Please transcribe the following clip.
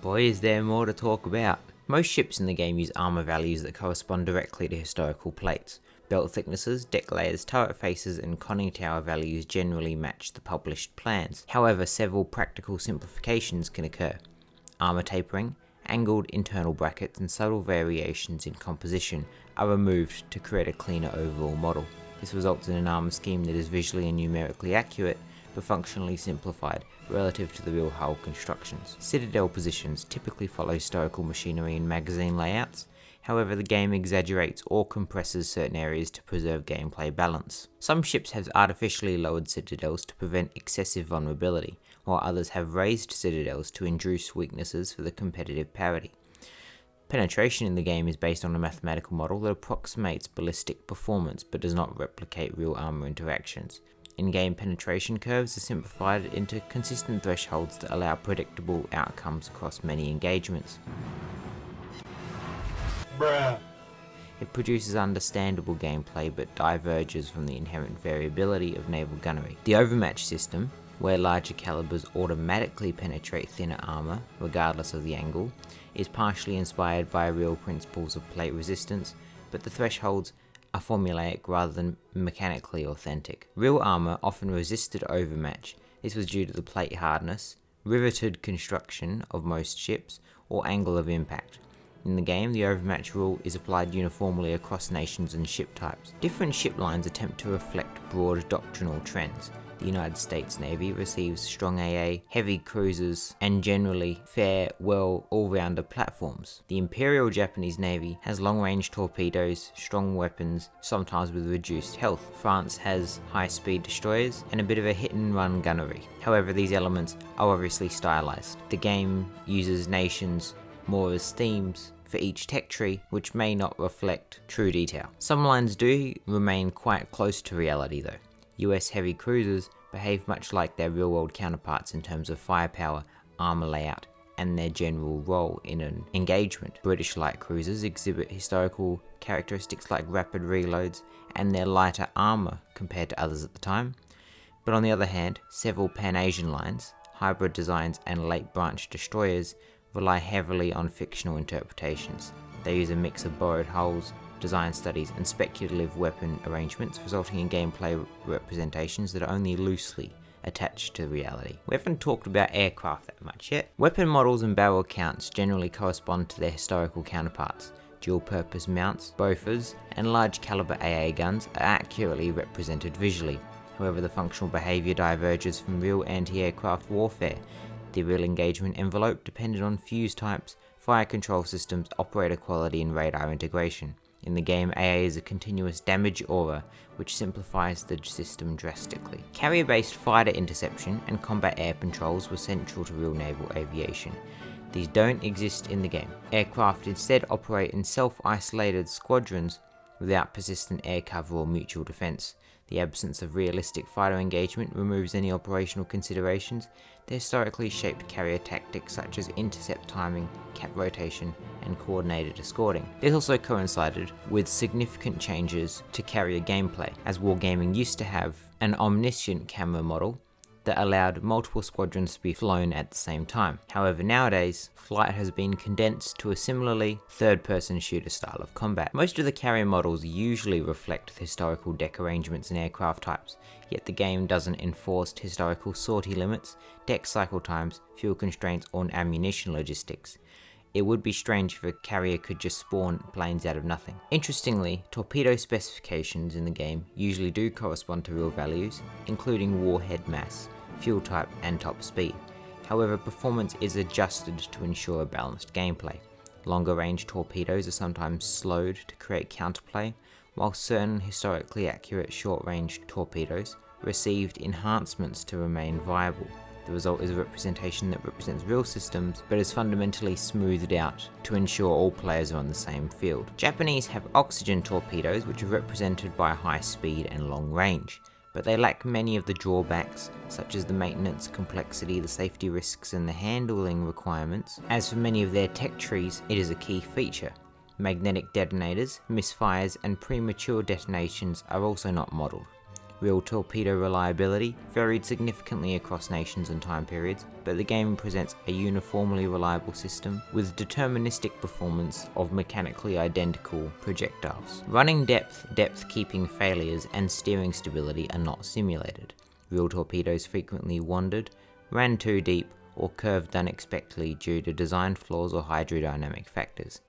Boy, is there more to talk about. Most ships in the game use armor values that correspond directly to historical plates. Belt thicknesses, deck layers, turret faces, and conning tower values generally match the published plans. However, several practical simplifications can occur. Armor tapering, angled internal brackets, and subtle variations in composition are removed to create a cleaner overall model. This results in an armor scheme that is visually and numerically accurate, but functionally simplified relative to the real hull constructions. Citadel positions typically follow historical machinery and magazine layouts. However, the game exaggerates or compresses certain areas to preserve gameplay balance. Some ships have artificially lowered citadels to prevent excessive vulnerability, while others have raised citadels to induce weaknesses for the competitive parity. Penetration in the game is based on a mathematical model that approximates ballistic performance but does not replicate real armor interactions. In-game penetration curves are simplified into consistent thresholds that allow predictable outcomes across many engagements. It produces understandable gameplay but diverges from the inherent variability of naval gunnery. The overmatch system, where larger calibers automatically penetrate thinner armor regardless of the angle, is partially inspired by real principles of plate resistance, but the thresholds are formulaic rather than mechanically authentic. Real armor often resisted overmatch. This was due to the plate hardness, riveted construction of most ships, or angle of impact. In the game, the overmatch rule is applied uniformly across nations and ship types. Different ship lines attempt to reflect broad doctrinal trends. The United States Navy receives strong AA, heavy cruisers, and generally fair, well, all-rounder platforms. The Imperial Japanese Navy has long-range torpedoes, strong weapons, sometimes with reduced health. France has high-speed destroyers, and a bit of a hit-and-run gunnery. However, these elements are obviously stylized. The game uses nations more as themes for each tech tree, which may not reflect true detail. Some lines do remain quite close to reality though. US heavy cruisers behave much like their real-world counterparts in terms of firepower, armor layout, and their general role in an engagement. British light cruisers exhibit historical characteristics like rapid reloads and their lighter armor compared to others at the time. But on the other hand, several Pan-Asian lines, hybrid designs, and late branch destroyers rely heavily on fictional interpretations. They use a mix of borrowed hulls, design studies, and speculative weapon arrangements, resulting in gameplay representations that are only loosely attached to reality. We haven't talked about aircraft that much yet. Weapon models and barrel counts generally correspond to their historical counterparts. Dual-purpose mounts, Bofors, and large caliber AA guns are accurately represented visually. However, the functional behavior diverges from real anti-aircraft warfare. The real engagement envelope depended on fuse types, fire control systems, operator quality, and radar integration. In the game, AA is a continuous damage aura, which simplifies the system drastically. Carrier-based fighter interception and combat air controls were central to real naval aviation. These don't exist in the game. Aircraft instead operate in self-isolated squadrons without persistent air cover or mutual defense. The absence of realistic fighter engagement removes any operational considerations. The historically shaped carrier tactics such as intercept timing, cap rotation, and coordinated escorting. This also coincided with significant changes to carrier gameplay, as wargaming used to have an omniscient camera model that allowed multiple squadrons to be flown at the same time. However, nowadays, flight has been condensed to a similarly third-person shooter style of combat. Most of the carrier models usually reflect the historical deck arrangements and aircraft types, yet the game doesn't enforce historical sortie limits, deck cycle times, fuel constraints, or ammunition logistics. It would be strange if a carrier could just spawn planes out of nothing. Interestingly, torpedo specifications in the game usually do correspond to real values, including warhead mass, fuel type, and top speed. However, performance is adjusted to ensure a balanced gameplay. Longer range torpedoes are sometimes slowed to create counterplay, while certain historically accurate short-range torpedoes received enhancements to remain viable. The result is a representation that represents real systems, but is fundamentally smoothed out to ensure all players are on the same field. Japanese have oxygen torpedoes, which are represented by high speed and long range, but they lack many of the drawbacks, such as the maintenance complexity, the safety risks, and the handling requirements. As for many of their tech trees, it is a key feature. Magnetic detonators, misfires, and premature detonations are also not modelled. Real torpedo reliability varied significantly across nations and time periods, but the game presents a uniformly reliable system with deterministic performance of mechanically identical projectiles. Running depth, depth-keeping failures, and steering stability are not simulated. Real torpedoes frequently wandered, ran too deep, or curved unexpectedly due to design flaws or hydrodynamic factors.